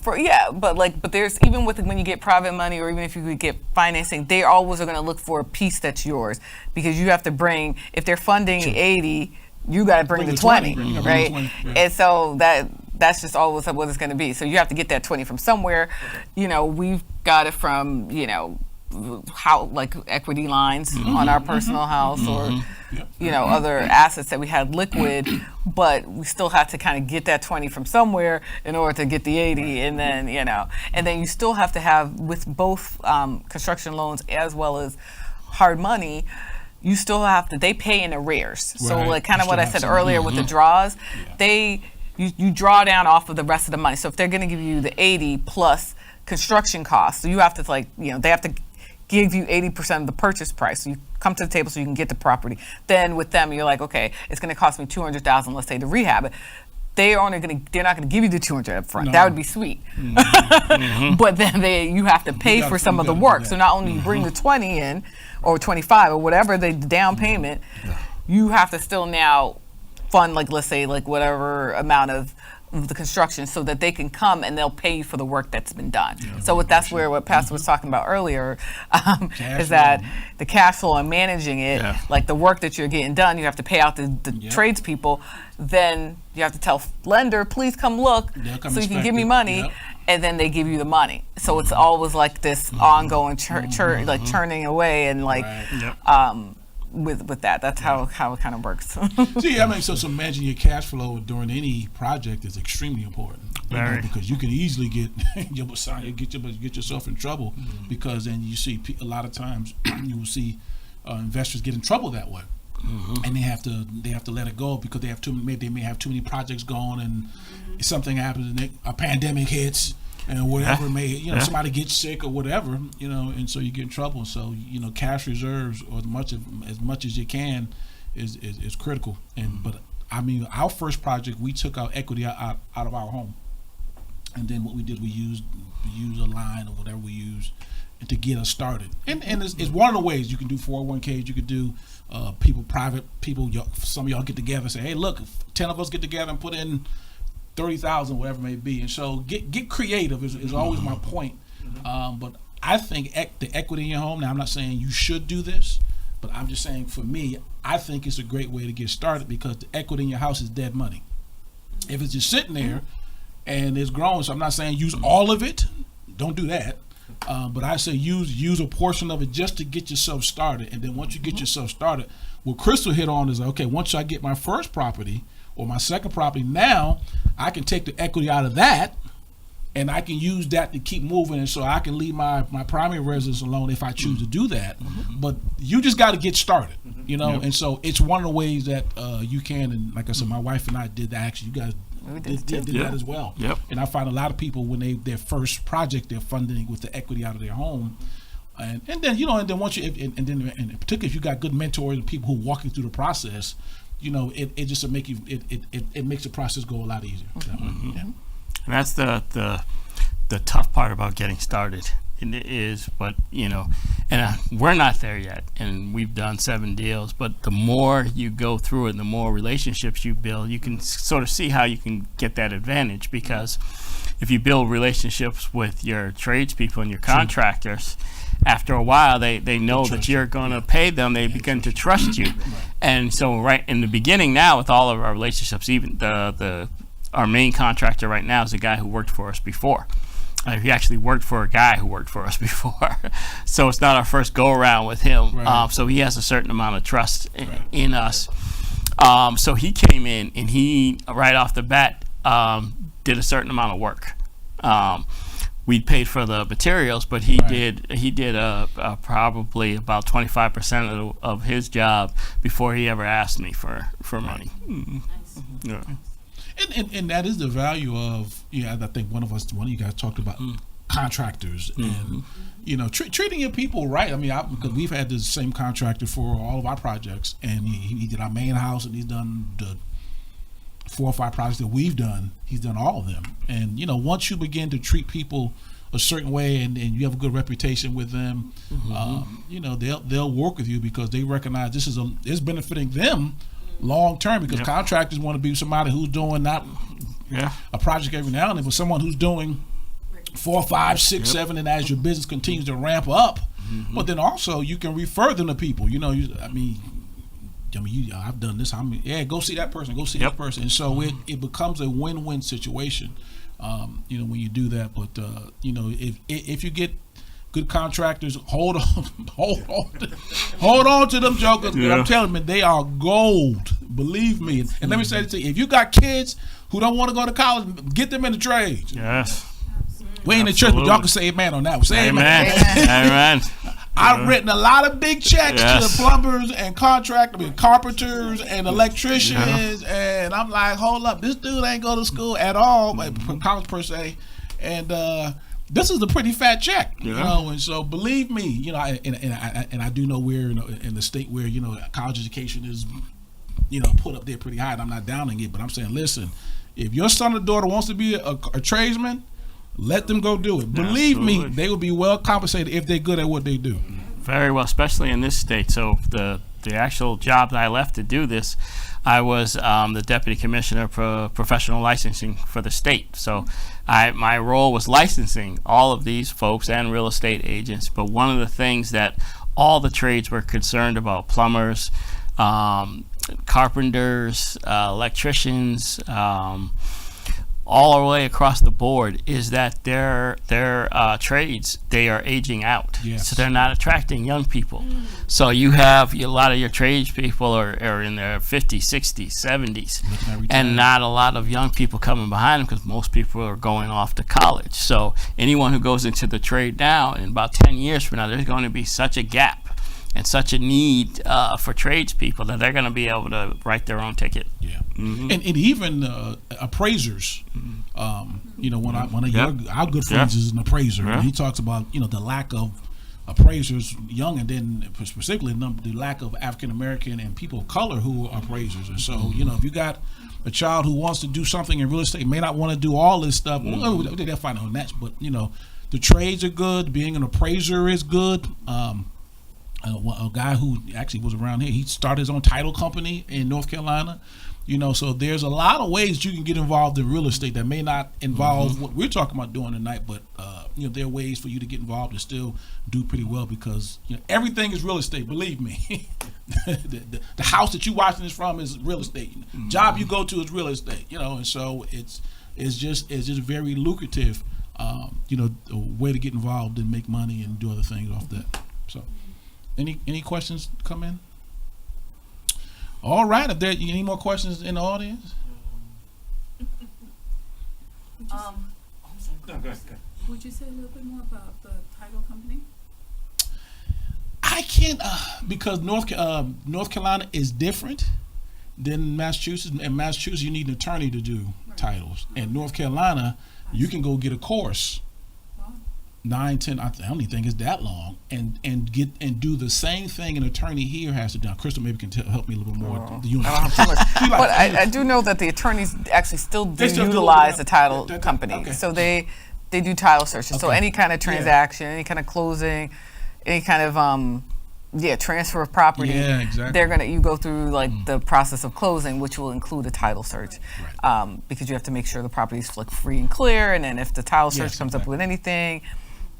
but there's even with when you get private money or even if you could get financing, they always are going to look for a piece that's yours because you have to bring, if they're funding 80, you got to bring the 20, right? 20, and so that's just always what it's going to be. So you have to get that 20 from somewhere. We've got it from, how like equity lines on our personal house or, other assets that we had liquid, but we still have to kind of get that 20 from somewhere in order to get the 80. And then, and then you still have to have with both construction loans as well as hard money, you still have to, they pay in arrears. Right. So like kind of what I said earlier with the draws, you draw down off of the rest of the money. So if they're going to give you the 80 plus construction costs, so you have to they have to give you 80% of the purchase price. So you come to the table so you can get the property. Then with them, you're like, okay, it's going to cost me $200,000, let's say, to rehab it. They're not going to give you the 200 up front. No. That would be sweet. But then you have to pay for some of the work. So not only you bring the 20 in or 25 or whatever the down payment, you have to still now fund let's say whatever amount of the construction so that they can come and they'll pay you for the work that's been done. So that's where what Pastor was talking about earlier is that the cash flow and managing it, like the work that you're getting done, you have to pay out the tradespeople. Then you have to tell lender, please come look so you can give me money. And then they give you the money. So it's always like this ongoing churning away and with that. That's how it kind of works. So imagine your cash flow during any project is extremely important. Because you can easily get yourself in trouble because then you see a lot of times you will see investors get in trouble that way. And they have to let it go because they may have too many projects going and something happens and a pandemic hits and whatever somebody gets sick or whatever, and so you get in trouble. So cash reserves or as much as you can is critical. But our first project we took our equity out of our home, and then what we did we used a line or whatever we used to get us started. And it's one of the ways you can do 401ks. You could do private people. Some of y'all get together and say, hey, look, 10 of us get together and put in 30,000, whatever it may be. And so get creative is always my point. But I think the equity in your home, now I'm not saying you should do this, but I'm just saying for me, I think it's a great way to get started because the equity in your house is dead money. If it's just sitting there and it's growing, so I'm not saying use all of it. Don't do that. But I say use a portion of it just to get yourself started. And then once you get yourself started, what Crystal hit on is, okay, once I get my first property or my second property, now I can take the equity out of that and I can use that to keep moving. And so I can leave my primary residence alone if I choose to do that. But you just got to get started, and so it's one of the ways that you can. And like I said, my wife and I did that. Actually, you guys did that as well. And I find a lot of people when their first project, they're funding with the equity out of their home. And then and then once you and particularly if you got good mentors and people who walk you through the process, it just make you it makes the process go a lot easier. And that's the tough part about getting started it is, but and we're not there yet, and we've done 7 deals. But the more you go through it, the more relationships you build, you can sort of see how you can get that advantage, because if you build relationships with your tradespeople and your contractors, after a while they know that you're going to pay them. They begin to trust you. And so right in the beginning now, with all of our relationships, even our main contractor right now is a guy who worked for us before. He actually worked for a guy who worked for us before. So it's not our first go around with him. Right. So he has a certain amount of trust in us. So he came in and he, right off the bat, did a certain amount of work. We paid for the materials, but he did probably about 25% of his job before he ever asked me for money. Nice. Yeah. And that is the value of, I think one of you guys talked about contractors and treating your people right. I mean, because we've had the same contractor for all of our projects, and he did our main house, and he's done the 4 or 5 projects that we've done. He's done all of them. And once you begin to treat people a certain way, and you have a good reputation with them, they'll work with you because they recognize this is benefiting them long term, because contractors want to be somebody who's doing not a project every now and then, but someone who's doing 4, 5, 6, 7, and as your business continues to ramp up, but then also you can refer them to people. I've done this. Go see that person. Go see that person. And so it becomes a win-win situation, when you do that. But if you get good contractors, hold on to them jokers. Yeah. I'm telling you, they are gold. Believe me. And let me say this to you: if you got kids who don't want to go to college, get them in the trades. Yes. We ain't in church, but y'all can say amen on that one. Say amen. Amen. I've written a lot of big checks to the plumbers and carpenters and electricians, and I'm like, hold up, this dude ain't go to school at all, college per se, and this is a pretty fat check, and so believe me, and I do know we're in the state where college education is put up there pretty high, and I'm not downing it, but I'm saying, listen, if your son or daughter wants to be a tradesman, let them go do it. Believe me, they will be well compensated if they're good at what they do. Very well, especially in this state. So the actual job that I left to do this, I was the deputy commissioner for professional licensing for the state. So my role was licensing all of these folks and real estate agents. But one of the things that all the trades were concerned about, plumbers, carpenters, electricians, all the way across the board, is that their trades, they are aging out. Yes. So they're not attracting young people. So you have a lot of your trades people are in their 50s, 60s, 70s, and not a lot of young people coming behind them, because most people are going off to college. So anyone who goes into the trade now, in about 10 years from now, there's going to be such a gap and such a need for tradespeople that they're going to be able to write their own ticket. Yeah, and even appraisers. One of our good friends is an appraiser, and he talks about the lack of appraisers, young, and then specifically the lack of African American and people of color who are appraisers. And so if you got a child who wants to do something in real estate, may not want to do all this stuff. They'll find a niche, but the trades are good. Being an appraiser is good. A guy who actually was around here, he started his own title company in North Carolina. So there's a lot of ways you can get involved in real estate that may not involve what we're talking about doing tonight, but there are ways for you to get involved and still do pretty well, because everything is real estate. Believe me, the house that you're watching this from is real estate. Job you go to is real estate. And so it's just very lucrative. A way to get involved and make money and do other things off that. So. Any questions come in? All right. If there any more questions in the audience? I'm sorry. No, go ahead. Would you say a little bit more about the title company? I can't because North Carolina is different than Massachusetts. In Massachusetts, you need an attorney to do titles. In North Carolina, you can go get a course. 9, 10, I don't even think it's that long, and do the same thing an attorney here has to do. Crystal maybe can help me a little bit more. But I do know that the attorneys actually still do utilize the title company. Okay. So they They do title searches. So Okay. any kind of transaction, any kind of closing, any kind of transfer of property. Yeah, exactly. They're gonna you go through like the process of closing, which will include a title search, because you have to make sure the property is like free and clear. And then if the title search Yes, comes up exactly. with anything,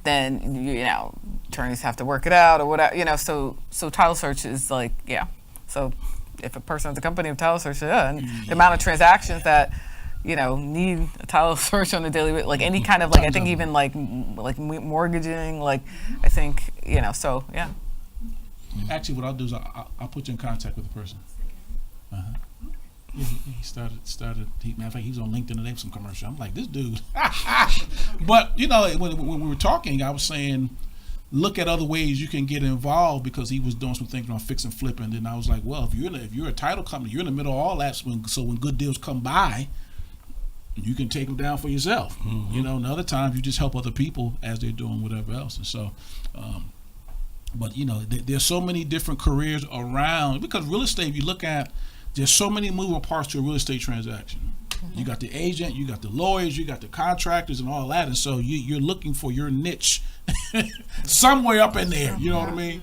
then attorneys have to work it out or whatever. So title search is like So if a person has a company of title search, and the amount of transactions that need a title search on a daily basis, like any kind of like I think even like mortgaging, like I think so yeah. Actually, what I'll do is I'll put you in contact with the person. Yeah, he started. Matter of fact, he was on LinkedIn today for some commercial. I'm like, this dude. But when we were talking, I was saying, look at other ways you can get involved, because he was doing some things on fix and flip, and then I was like, well, if you're a title company, you're in the middle of all that. So when good deals come by, you can take them down for yourself. And other times you just help other people as they're doing whatever else. And so. But there's so many different careers around, because real estate, if you look at, there's so many moving parts to a real estate transaction. You got the agent, you got the lawyers, you got the contractors and all that. And so you're looking for your niche somewhere up in there. You know what I mean?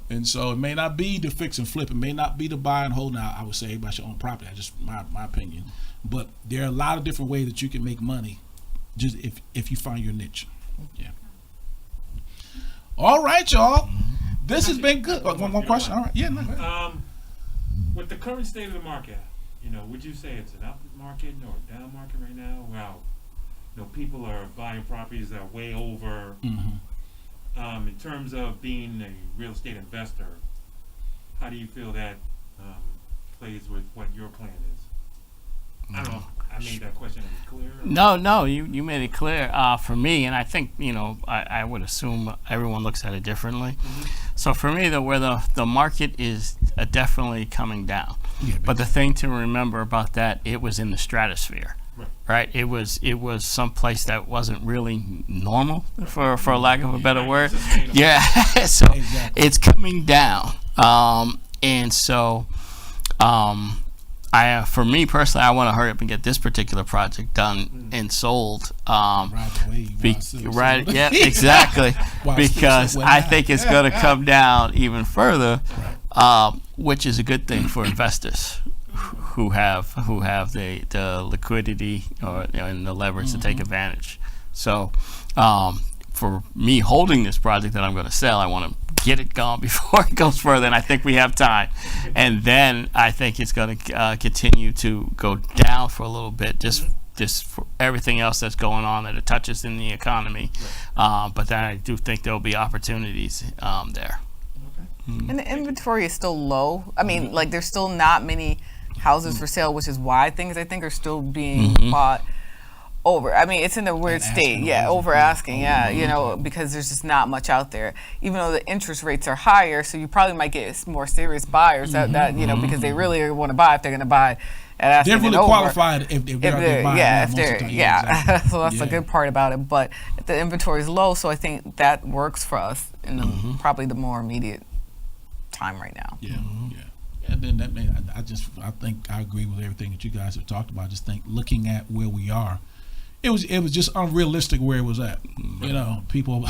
And so it may not be the fix and flip. It may not be the buy and hold. Now, I would say everybody should own property. That's just my opinion. But there are a lot of different ways that you can make money, just if you find your niche. Yeah. All right, y'all. This has been good. One more question. All right. Yeah. No, go ahead. With the current state of the market, would you say it's an up market or a down market right now? Wow. People are buying properties that are way over. In terms of being a real estate investor, how do you feel that plays with what your plan is? I don't know. I made that question clear. No, you made it clear for me, and I think I would assume everyone looks at it differently. So for me, where the market is definitely coming down, but the thing to remember about that, it was in the stratosphere, right? It was someplace that wasn't really normal, for lack of a better word. Yeah, so it's coming down, and so. For me personally, I want to hurry up and get this particular project done and sold. Right, yeah, exactly. Because I think it's going to come down even further, which is a good thing for investors who have the liquidity and the leverage to take advantage. So, for me holding this project that I'm going to sell, I want to get it gone before it goes further, and I think we have time. And then I think it's going to continue to go down for a little bit, just for everything else that's going on that it touches in the economy. But then I do think there will be opportunities there. And the inventory is still low. I mean, like there's still not many houses for sale, which is why things I think are still being bought over. I mean, it's in a weird state. Over asking. Because there's just not much out there. Even though the interest rates are higher, so you probably might get more serious buyers that because they really want to buy if they're going to buy at asking. They're really qualified if they're buying. So that's the good part about it. But the inventory is low, so I think that works for us in probably the more immediate time right now. And then I think I agree with everything that you guys have talked about. I just think looking at where we are, it was just unrealistic where it was at. People.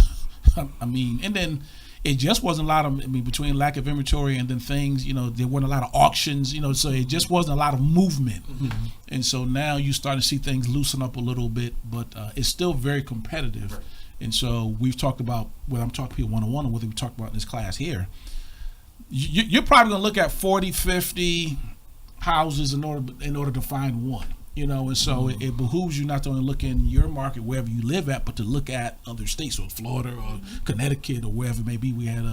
I mean, and then it just wasn't a lot of. I mean, between lack of inventory and then things, there weren't a lot of auctions. So it just wasn't a lot of movement. And so now you start to see things loosen up a little bit, but it's still very competitive. And so we've talked about whether I'm talking to people one-on-one or whether we talk about in this class here. You're probably going to look at 40, 50 houses in order to find one. And so it behooves you not to only look in your market wherever you live at, but to look at other states, so Florida or Connecticut or wherever it may be. We had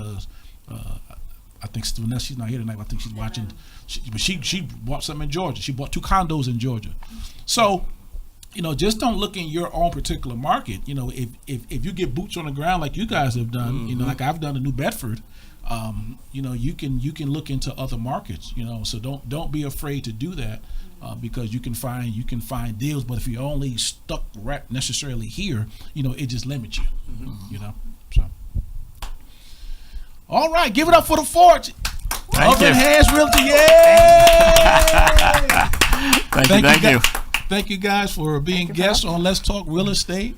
I think Vanessa, she's not here tonight, but I think she's watching. She bought something in Georgia. She bought 2 condos in Georgia. So, just don't look in your own particular market. If you get boots on the ground like you guys have done, like I've done in New Bedford. You can look into other markets, so don't be afraid to do that, because you can find deals. But if you're only stuck right necessarily here, it just limits you, So, all right, give it up for the Forge. Open Hands Realty, yay! Thank you. Thank you guys for being guests on Let's Talk Real Estate.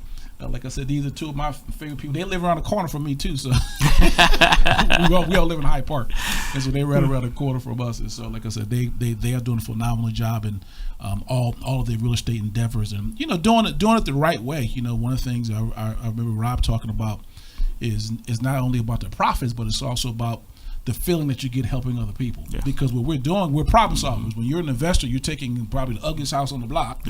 Like I said, these are two of my favorite people. They live around the corner from me too, so we all live in Hyde Park, and so they right around the corner from us. And so, like I said, they are doing a phenomenal job in all of their real estate endeavors, and doing it the right way. One of the things I remember Rob talking about is not only about the profits, but it's also about the feeling that you get helping other people. Yeah. Because what we're doing, we're problem solvers. When you're an investor, you're taking probably the ugliest house on the block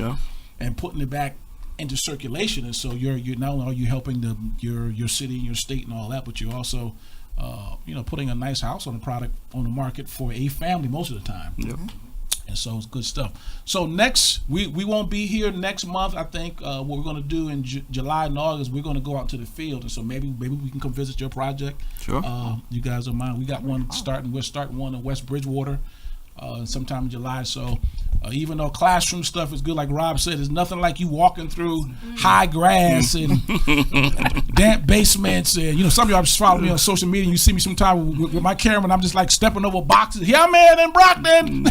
and putting it back into circulation, and so you're not only are you helping your city and your state and all that, but you're also putting a nice house on the market for a family most of the time. Yep. And so it's good stuff. So next, we won't be here next month. I think what we're going to do in July and August, we're going to go out to the field, and so maybe we can come visit your project. Sure. You guys don't mind. We got one starting. We're starting one in West Bridgewater sometime in July. So even though classroom stuff is good, like Rob said, there's nothing like you walking through high grass and damp basements. And some of y'all just follow me on social media. And you see me sometime with my camera, and I'm just like stepping over boxes. Yeah, man, in Brockton.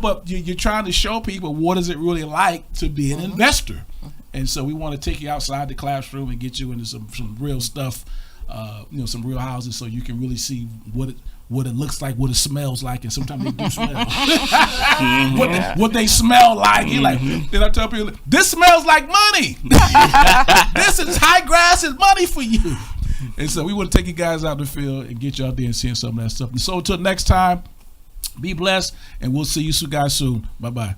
But you're trying to show people what is it really like to be an investor. And so we want to take you outside the classroom and get you into some real stuff, some real houses, so you can really see what it looks like, what it smells like, and sometimes they do smell. What they smell like. You're like, then I tell people, this smells like money. This is high grass is money for you. And so we want to take you guys out in the field and get you out there and seeing some of that stuff. And so until next time, be blessed, and we'll see you guys soon. Bye-bye.